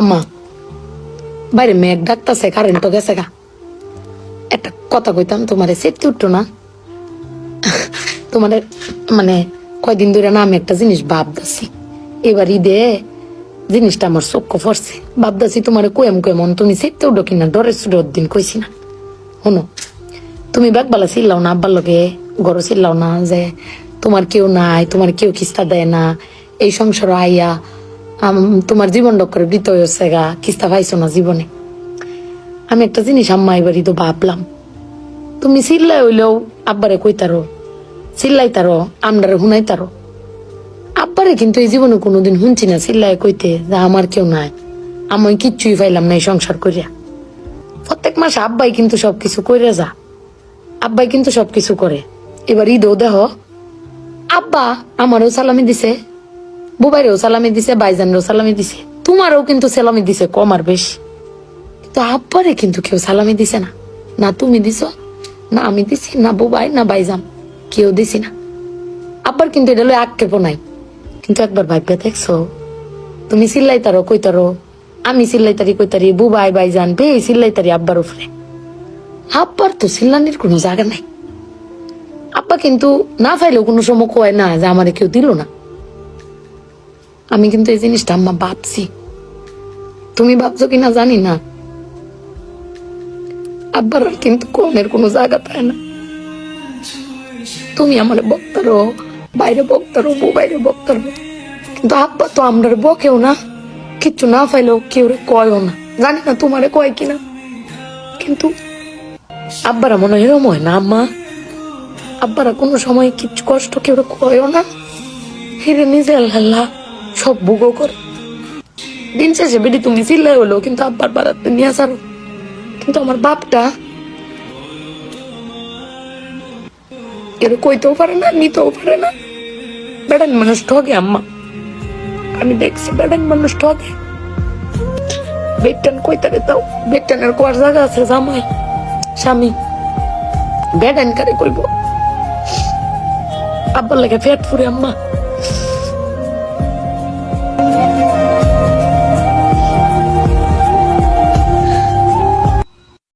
আম্মা বাইরে মেঘ ডাকতেছে, কারেন্ট গেছে গা। একটা কথা কইতাম, তোমারে সেফটি উঠতো না? তোমার মানে কয়দিন ধরে না আমি একটা জিনিস ভাবতেছি, এবার ঈদে জিনিসটা আমার চোখ পড়ছে। ভাবতেছি তোমার কেমন তুমি সেফটি উঠো কিনা, ডরের সুরের দিন কইছি না। শোনো, তুমি ব্যাগবালা চিল্লাও না, আব্বার লগে গড় চিল্লাও না যে তোমার কেউ নাই, তোমার কেউ কিস্তা দেয় না, এই সংসার আইয়া তোমার জীবন ডক্করে বৃত হয়েছে গা, কিস্তা পাইছো না জীবনে। আমি একটা জিনিস আম্মা এবারই তো ভাবলাম, তুমি চিল্লাই হইলেও আব্বারে কইতারো, চিল্লাইতারো, আমরারে শুনাইতারো। আব্বারে কিন্তু এই জীবনে কোনোদিন শুনছি না চিল্লাই কইতে যে আমার কেউ নাই, আমি কিচ্ছুই পাইলাম না এই সংসার করিয়া। প্রত্যেক মাসে আব্বাই কিন্তু সবকিছু করে যা, আব্বাই কিন্তু সবকিছু করে। এবার ঈদও দেহ আব্বা আমারও সালামি দিছে, বুবাইরেও সালামি দিছে, ভাইজানরেও সালামি দিছে, তোমারও কিন্তু সালামি দিছে কম আর বেশি। কিন্তু আব্বারে কিন্তু কেউ সালামি দিছে না, না তুমি দিছ, না আমি দিছি, না বুবাই, না ভাইজান, কেউ দিছি না। আব্বার কিন্তু এটা লই আক্ষেপও নাই। কিন্তু একবার ভাইবা দেখছো, তুমি চিল্লাইতারো কইতারো, আমি চিল্লাইতারি কইতারি, বুবাই ভাইজান বে চিল্লাইতারি আব্বার উপরে। আব্বার তো চিল্লানির কোনো জায়গা নাই। আব্বা কিন্তু না পাইলেও কোনো সময় কয় না যে আমারে কেউ দিল না। আমি কিন্তু এই জিনিসটা আম্মা ভাবছি, তুমি ভাবছো কিনা জানি না। আব্বার আর কিন্তু কনের কোনো জায়গা পায় না। তুমি আমার বক্তারো, বাইরে বক্তারো, বাইরে বক্তারো, কিন্তু আব্বা তো আমরা বকেও না, কিচ্ছু না পাইলেও কেউ কয়ও না। জানি না তোমারে কয় কিনা, কিন্তু আব্বারা মনে হয় এরম হয় না আম্মা? আব্বারা কোনো সময় কিছু কষ্ট কেউ কয়ও না, হিরে নিজে আল্লাহ সব ভোগও করে। দিন শেষে বেটি তুমি চিল্লাই হলো কিন্তু আব্বার বাড়াতে নিয়ে আসারো। কিন্তু আমার বাপটা এর কইতেও পারে না, নিতেও পারে না। বেড়ান মানুষ ঠকে আম্মা, আমি দেখছি বেড়ান মানুষ ঠকে। বেটান কইতারে দাও, বেটানের কোয়ার জায়গা আছে জামাই স্বামী, বেড়ান কারে কইব? আব্বার লাগে পেট ফুরে আম্মা।